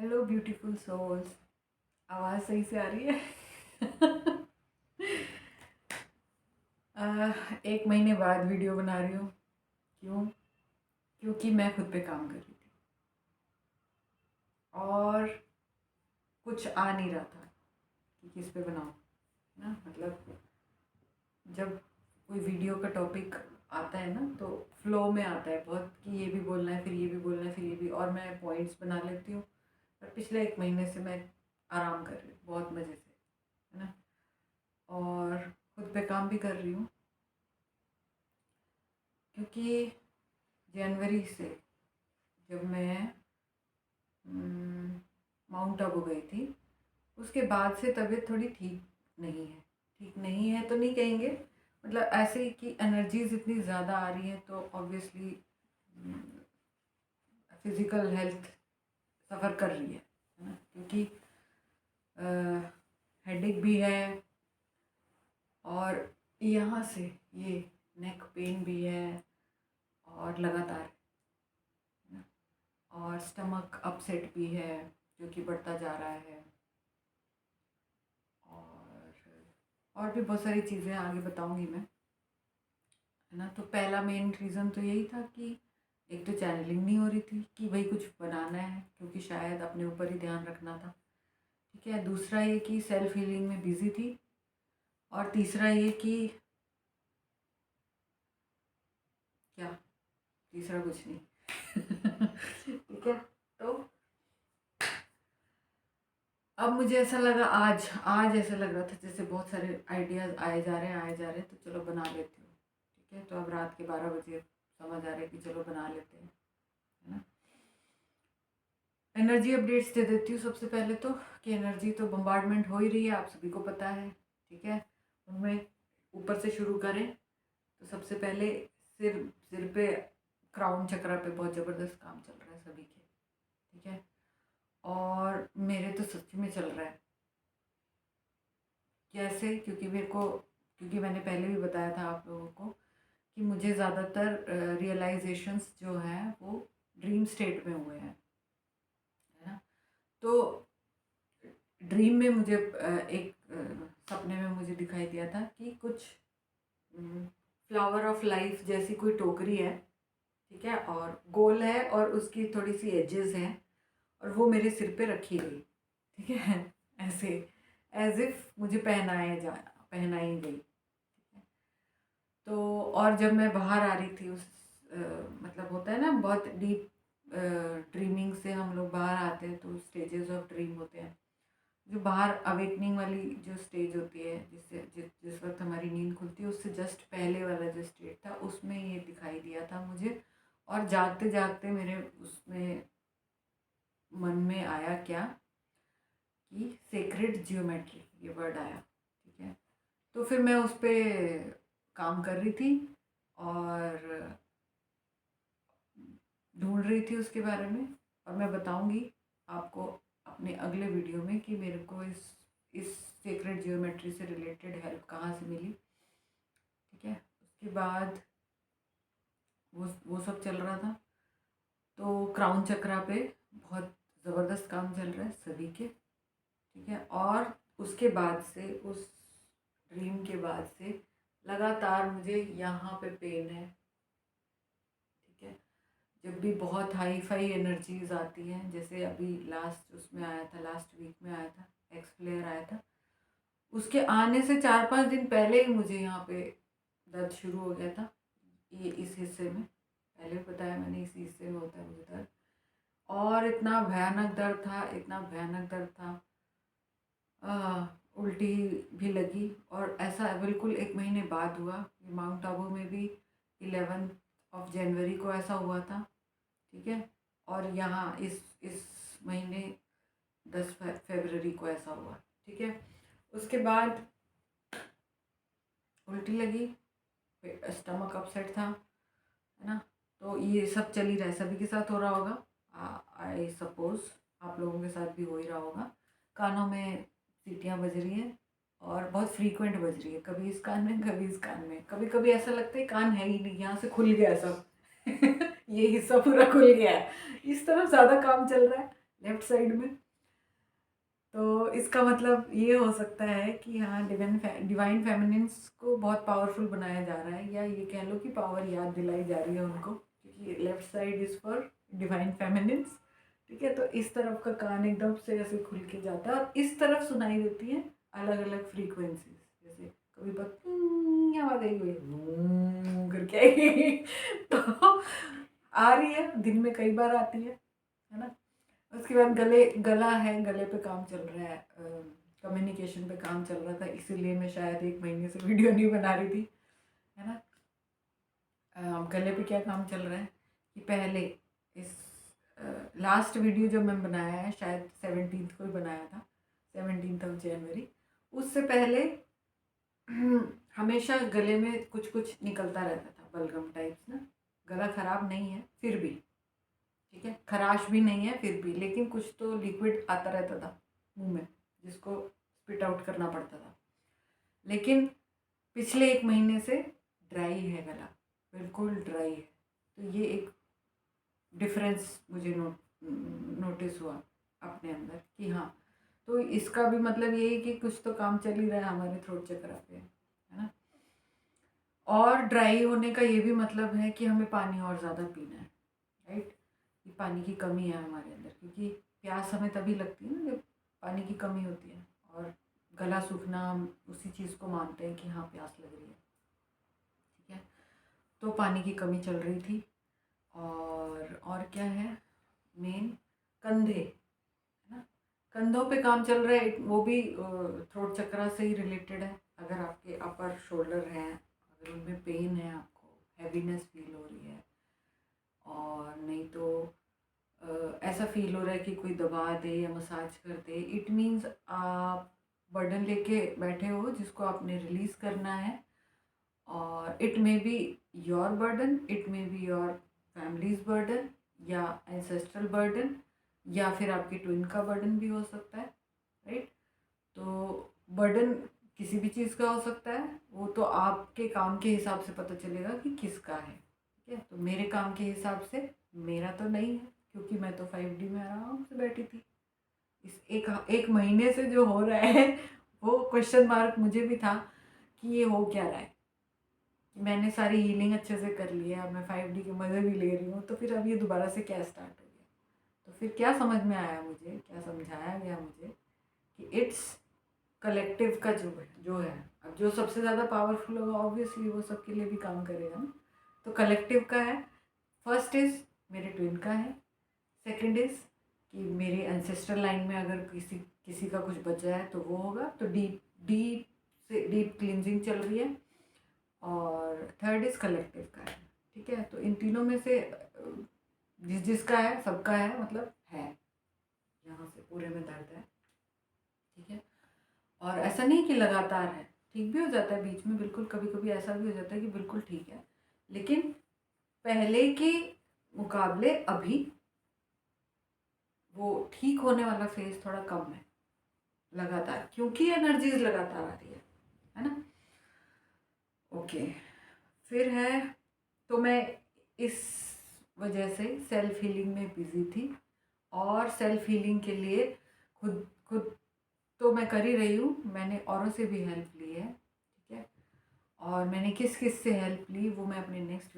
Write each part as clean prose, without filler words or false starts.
Hello beautiful souls. आवाज़ सही से आ रही है? एक महीने बाद वीडियो बना रही हूँ। क्यों? क्योंकि मैं खुद पे काम कर रही थी और कुछ आ नहीं रहा था कि किस पे बनाऊँ। ना मतलब जब कोई वीडियो का टॉपिक आता है ना तो फ्लो में आता है बहुत कि ये भी बोलना है, फिर ये भी बोलना है, फिर ये भी, और मैं पॉइंट्स बना लेती हूँ। पर पिछले एक महीने से मैं आराम कर रही हूँ बहुत मज़े से, है ना। और खुद पे काम भी कर रही हूँ क्योंकि जनवरी से जब मैं माउंट आबू गई थी उसके बाद से तबीयत थोड़ी ठीक नहीं है। ठीक नहीं है तो नहीं कहेंगे, मतलब ऐसे ही कि एनर्जीज इतनी ज़्यादा आ रही हैं तो ऑब्वियसली फिज़िकल हेल्थ सफ़र कर रही है ना। क्योंकि हेडेक भी है और यहाँ से ये नेक पेन भी है और लगातार, और स्टमक अपसेट भी है जो कि बढ़ता जा रहा है। और भी बहुत सारी चीज़ें आगे बताऊंगी मैं, है ना। तो पहला मेन रीज़न तो यही था कि एक तो चैनलिंग नहीं हो रही थी कि भाई कुछ बनाना है, क्योंकि शायद अपने ऊपर ही ध्यान रखना था। ठीक है। दूसरा ये कि सेल्फ हीलिंग में बिज़ी थी। और तीसरा ये कि क्या, तीसरा कुछ नहीं। ठीक है। तो अब मुझे ऐसा लगा, आज आज ऐसा लग रहा था जैसे बहुत सारे आइडियाज़ आए जा रहे हैं तो चलो बना लेती हूँ। ठीक है। तो अब रात के 12 बजे समझ आ रहा है कि चलो बना लेते हैं, है ना। एनर्जी अपडेट्स दे देती हूँ सबसे पहले तो, कि एनर्जी तो बम्बार्डमेंट हो ही रही है, आप सभी को पता है। ठीक है। उनमें ऊपर से शुरू करें तो सबसे पहले सिर सिर पे क्राउन चक्रा पे बहुत ज़बरदस्त काम चल रहा है सभी के। ठीक है। और मेरे तो सच में चल रहा है। कैसे? क्योंकि मैंने पहले भी बताया था आप लोगों को कि मुझे ज़्यादातर रियलाइजेशंस जो हैं वो ड्रीम स्टेट में हुए हैं, है ना। तो ड्रीम में मुझे एक सपने में मुझे दिखाई दिया था कि कुछ फ्लावर ऑफ लाइफ जैसी कोई टोकरी है। ठीक है। और गोल है और उसकी थोड़ी सी एजेस हैं और वो मेरे सिर पे रखी गई। ठीक है। ऐसे एज इफ मुझे पहनाई गई। तो और जब मैं बाहर आ रही थी उस मतलब होता है ना बहुत डीप ड्रीमिंग से हम लोग बाहर आते हैं तो स्टेजेस ऑफ ड्रीम होते हैं। जो बाहर अवेकनिंग वाली जो स्टेज होती है जिससे जिस वक्त हमारी नींद खुलती है उससे जस्ट पहले वाला जो स्टेज था उसमें ये दिखाई दिया था मुझे। और जागते जागते मेरे उसमें मन में आया क्या कि सेक्रेड जियोमेट्री ये वर्ड आया। ठीक है। तो फिर मैं उस पर काम कर रही थी और ढूंढ रही थी उसके बारे में। और मैं बताऊंगी आपको अपने अगले वीडियो में कि मेरे को इस सीक्रेट जियोमेट्री से रिलेटेड हेल्प कहाँ से मिली। ठीक है। उसके बाद वो सब चल रहा था। तो क्राउन चक्रा पे बहुत ज़बरदस्त काम चल रहा है सभी के। ठीक है। और उसके बाद से उस ड्रीम के बाद से लगातार मुझे यहाँ पे पेन है। ठीक है। जब भी बहुत हाई फाई एनर्जीज आती हैं, जैसे अभी लास्ट उसमें आया था, लास्ट वीक में आया था, एक्स प्लेयर आया था, उसके आने से 4-5 दिन पहले ही मुझे यहाँ पे दर्द शुरू हो गया था। ये इस हिस्से में पहले भी बताया मैंने, इस हिस्से में होता है मुझे दर्द। और इतना भयानक दर्द था, इतना भयानक दर्द था, उल्टी भी लगी। और ऐसा बिल्कुल एक महीने बाद हुआ। माउंट आबू में भी 11 जनवरी को ऐसा हुआ था। ठीक है। और यहाँ इस महीने 10 फरवरी को ऐसा हुआ। ठीक है। उसके बाद उल्टी लगी, स्टमक अपसेट था, है ना। तो ये सब चल ही रहा है, सभी के साथ हो रहा होगा, आई सपोज आप लोगों के साथ भी हो ही रहा होगा। कानों में सीटियाँ बज रही हैं और बहुत फ्रीक्वेंट बज रही है, कभी इस कान में कभी इस कान में, कभी कभी ऐसा लगता है कान है ही नहीं, यहाँ से खुल गया सब। ये हिस्सा पूरा खुल गया है, इस तरफ ज़्यादा काम चल रहा है। लेफ्ट साइड में। तो इसका मतलब ये हो सकता है कि हाँ, डिवाइन फेमिनिन्स को बहुत पावरफुल बनाया जा रहा है, या ये कह लो कि पावर याद दिलाई जा रही है उनको, क्योंकि left side is for divine feminines. ठीक है, तो इस तरफ का कान एकदम से ऐसे खुल के जाता है और इस तरफ सुनाई देती है अलग अलग फ्रीक्वेंसीज, जैसे कभी आवाज आई हुई करके आएगी तो आ रही है, दिन में कई बार आती है ना। उसके बाद गला है, गले पे काम चल रहा है, कम्युनिकेशन पे काम चल रहा था, इसीलिए मैं शायद 1 महीने से वीडियो नहीं बना रही थी, है ना। गले पे क्या काम चल रहा है कि पहले इस लास्ट वीडियो जो मैं बनाया है, शायद 17 को ही बनाया था, 17 जनवरी, उससे पहले हमेशा गले में कुछ कुछ निकलता रहता था, बलगम टाइप्स ना। गला खराब नहीं है फिर भी, ठीक है, खराश भी नहीं है फिर भी, लेकिन कुछ तो लिक्विड आता रहता था मुंह में, जिसको स्पिट आउट करना पड़ता था। लेकिन पिछले 1 महीने से ड्राई है गला, बिल्कुल ड्राई है। तो ये एक डिफरेंस मुझे नोटिस हुआ अपने अंदर कि हाँ, तो इसका भी मतलब ये है कि कुछ तो काम चल ही रहा है हमारे थ्रोट चक्र पे, है ना। और ड्राई होने का ये भी मतलब है कि हमें पानी और ज़्यादा पीना है, राइट। कि पानी की कमी है हमारे अंदर, क्योंकि प्यास हमें तभी लगती है ना जब पानी की कमी होती है, और गला सूखना हम उसी चीज़ को मानते हैं कि हाँ प्यास लग रही है, ठीक है। तो पानी की कमी चल रही थी। और क्या है, मेन कंधे, है ना, कंधों पे काम चल रहा है, वो भी थ्रोट चक्रा से ही रिलेटेड है। अगर आपके अपर शोल्डर हैं, अगर उनमें पेन है, आपको हैवीनेस फील हो रही है, और नहीं तो ऐसा फील हो रहा है कि कोई दबा दे या मसाज कर दे, इट मीन्स आप बर्डन लेके बैठे हो जिसको आपने रिलीज़ करना है। और it may be your burden, it may be your families burden, या एंसेस्ट्रल बर्डन, या फिर आपके ट्विन का बर्डन भी हो सकता है, राइट। तो बर्डन किसी भी चीज़ का हो सकता है, वो तो आपके काम के हिसाब से पता चलेगा कि किसका है, ठीक है। तो मेरे काम के हिसाब से मेरा तो नहीं है, क्योंकि मैं तो 5D में आराम से बैठी थी। इस एक महीने से जो हो रहा है वो क्वेश्चन मार्क मुझे भी था कि ये हो क्या रहा है। मैंने सारी हीलिंग अच्छे से कर ली है, अब मैं 5D के मज़े भी ले रही हूँ, तो फिर अब ये दोबारा से क्या स्टार्ट हो गया। तो फिर क्या समझ में आया मुझे, क्या समझाया गया मुझे कि इट्स कलेक्टिव का जो है, अब जो सबसे ज़्यादा पावरफुल होगा ऑब्वियसली वो सबके लिए भी काम करेगा ना। तो कलेक्टिव का है, फर्स्ट इज़ मेरे ट्विन का है, सेकंड इज़ कि मेरे एंसेस्टर लाइन में अगर किसी का कुछ बचा है तो वो होगा, तो डीप डीप से डीप क्लिनजिंग चल रही है। और थर्ड इज़ कलेक्टिव का है, ठीक है। तो इन तीनों में से जिसका है सबका है, मतलब है, यहाँ से पूरे में दर्द है, ठीक है। और ऐसा नहीं कि लगातार है, ठीक भी हो जाता है बीच में, बिल्कुल कभी कभी ऐसा भी हो जाता है कि बिल्कुल ठीक है, लेकिन पहले के मुकाबले अभी वो ठीक होने वाला फेज थोड़ा कम है लगातार, क्योंकि एनर्जीज लगातार आ रही है ना। ओके, फिर है, तो मैं इस वजह से सेल्फ हीलिंग में बिजी थी, और सेल्फ हीलिंग के लिए खुद खुद तो मैं कर ही रही हूँ, मैंने औरों से भी हेल्प ली है, ठीक है। और मैंने किस किस से हेल्प ली वो मैं अपने नेक्स्ट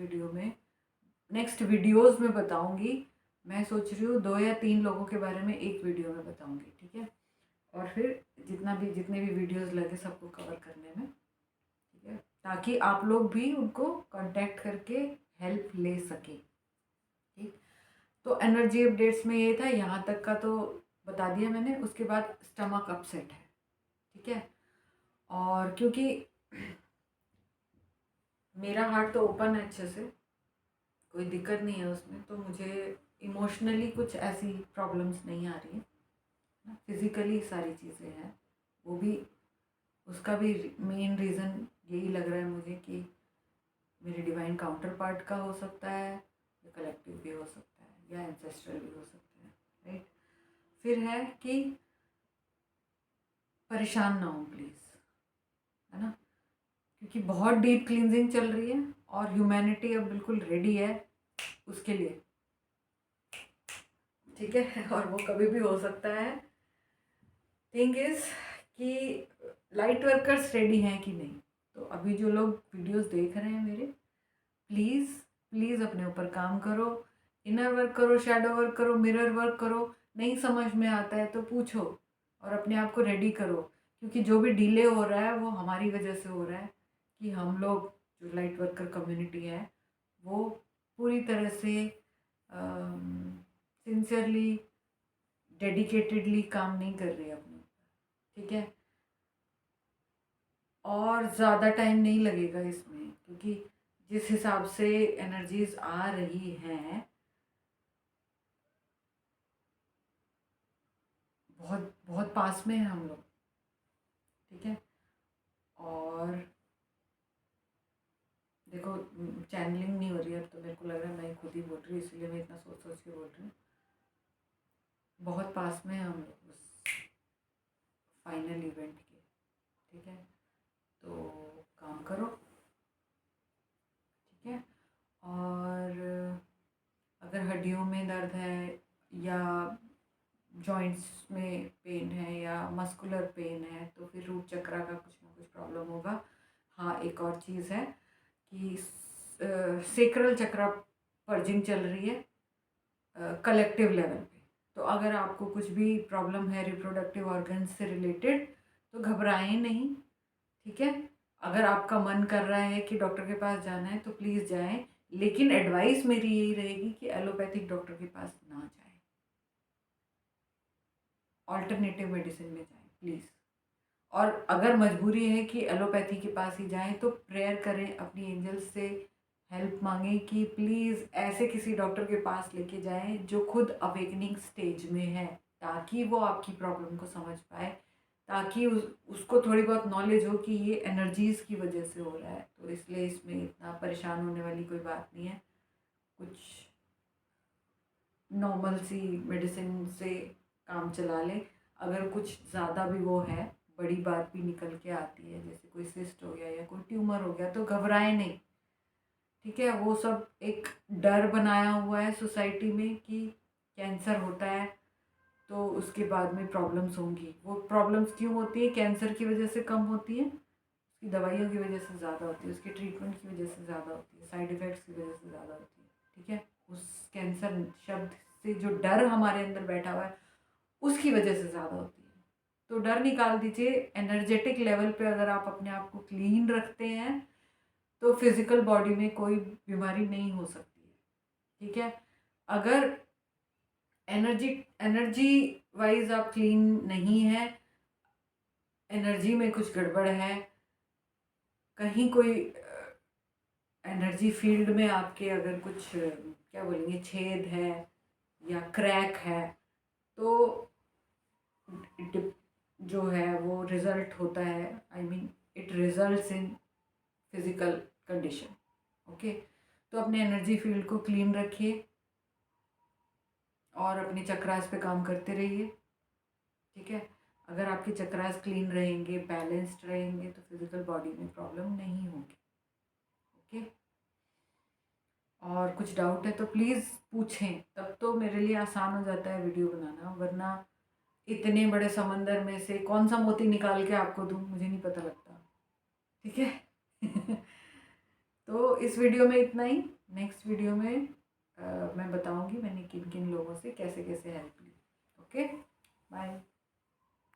वीडियोज़ में बताऊँगी। मैं सोच रही हूँ 2 या 3 लोगों के बारे में एक वीडियो में बताऊँगी, ठीक है। और फिर जितने भी वीडियोज़ लगे सबको कवर करने में, ठीक है, ताकि आप लोग भी उनको कांटेक्ट करके हेल्प ले सके, ठीक। तो एनर्जी अपडेट्स में ये था, यहाँ तक का तो बता दिया मैंने। उसके बाद स्टमक अपसेट है, ठीक है। और क्योंकि मेरा हार्ट तो ओपन है अच्छे से, कोई दिक्कत नहीं है उसमें, तो मुझे इमोशनली कुछ ऐसी प्रॉब्लम्स नहीं आ रही है। फिज़िकली सारी चीज़ें हैं, वो भी उसका भी मेन रीज़न यही लग रहा है मुझे कि मेरे डिवाइन काउंटर पार्ट का हो सकता है, या कलेक्टिव भी हो सकता है, या एंसेस्ट्रल भी हो सकता है, राइट। फिर है कि परेशान ना हो प्लीज़, है ना, क्योंकि बहुत डीप क्लींजिंग चल रही है, और ह्यूमैनिटी अब बिल्कुल रेडी है उसके लिए, ठीक है, और वो कभी भी हो सकता है। थिंग इज़ कि लाइट वर्कर्स रेडी हैं कि नहीं। तो अभी जो लोग वीडियोस देख रहे हैं मेरे, प्लीज़ प्लीज़ अपने ऊपर काम करो, इनर वर्क करो, शैडो वर्क करो, मिरर वर्क करो। नहीं समझ में आता है तो पूछो और अपने आप को रेडी करो, क्योंकि जो भी डिले हो रहा है वो हमारी वजह से हो रहा है कि हम लोग जो लाइट वर्कर कम्युनिटी है वो पूरी तरह से सिंसियरली डेडिकेटेडली काम नहीं कर रही है अपने ऊपर। ठीक है, और ज़्यादा टाइम नहीं लगेगा इसमें, क्योंकि जिस हिसाब से एनर्जीज आ रही हैं बहुत बहुत पास में है हम लोग। ठीक है, और देखो चैनलिंग नहीं हो रही है तो मेरे को लग रहा है मैं खुद ही बोल रही हूँ, इसलिए मैं इतना सोच सोच के बोल रही हूँ। बहुत पास में है हम लोग उस फाइनल इवेंट के। ठीक है, तो काम करो। ठीक है, और अगर हड्डियों में दर्द है या जॉइंट्स में पेन है या मस्कुलर पेन है तो फिर रूट चक्रा का कुछ ना कुछ प्रॉब्लम होगा। हाँ, एक और चीज़ है कि सेक्रल चक्रा पर्जिंग चल रही है कलेक्टिव लेवल पे। तो अगर आपको कुछ भी प्रॉब्लम है रिप्रोडक्टिव ऑर्गन से रिलेटेड तो घबराएं नहीं। ठीक है, अगर आपका मन कर रहा है कि डॉक्टर के पास जाना है तो प्लीज़ जाएं, लेकिन एडवाइस मेरी यही रहेगी कि एलोपैथिक डॉक्टर के पास ना जाएं, ऑल्टरनेटिव मेडिसिन में जाएं प्लीज़। और अगर मजबूरी है कि एलोपैथी के पास ही जाएं तो प्रेयर करें, अपनी एंजल्स से हेल्प मांगें कि प्लीज़ ऐसे किसी डॉक्टर के पास लेके जाएं जो खुद अवेकनिंग स्टेज में है, ताकि वो आपकी प्रॉब्लम को समझ पाए, ताकि उसको थोड़ी बहुत नॉलेज हो कि ये एनर्जीज़ की वजह से हो रहा है। तो इसलिए इसमें इतना परेशान होने वाली कोई बात नहीं है, कुछ नॉर्मल सी मेडिसिन से काम चला लें। अगर कुछ ज़्यादा भी वो है, बड़ी बात भी निकल के आती है, जैसे कोई सिस्ट हो गया या कोई ट्यूमर हो गया, तो घबराएं नहीं। ठीक है, वो सब एक डर बनाया हुआ है सोसाइटी में कि कैंसर होता है तो उसके बाद में प्रॉब्लम्स होंगी। वो प्रॉब्लम्स क्यों होती है? कैंसर की वजह से कम होती है, उसकी दवाइयों की वजह से ज़्यादा होती है, उसके ट्रीटमेंट की वजह से ज़्यादा होती है, साइड इफ़ेक्ट्स की वजह से ज़्यादा होती है। ठीक है, उस कैंसर शब्द से जो डर हमारे अंदर बैठा हुआ है उसकी वजह से ज़्यादा होती है। तो डर निकाल दीजिए। एनर्जेटिक लेवल पे अगर आप अपने आप को क्लीन रखते हैं तो फिज़िकल बॉडी में कोई बीमारी नहीं हो सकती है। ठीक है, अगर एनर्जी एनर्जी वाइज आप क्लीन नहीं है, एनर्जी में कुछ गड़बड़ है, कहीं कोई एनर्जी फील्ड में आपके अगर कुछ क्या बोलेंगे छेद है या क्रैक है, तो जो है वो रिजल्ट होता है, I mean it results in physical condition. Okay, तो अपने एनर्जी फील्ड को क्लीन रखिए और अपने चक्रास पे काम करते रहिए। ठीक है, अगर आपके चक्रास क्लीन रहेंगे, बैलेंस्ड रहेंगे, तो फिजिकल बॉडी में प्रॉब्लम नहीं होगी। ओके, और कुछ डाउट है तो प्लीज़ पूछें, तब तो मेरे लिए आसान हो जाता है वीडियो बनाना, वरना इतने बड़े समंदर में से कौन सा मोती निकाल के आपको दूँ, मुझे नहीं पता लगता। ठीक है तो इस वीडियो में इतना ही। नेक्स्ट वीडियो में मैं बताऊंगी मैंने किन किन लोगों से कैसे कैसे हेल्प ली। ओके।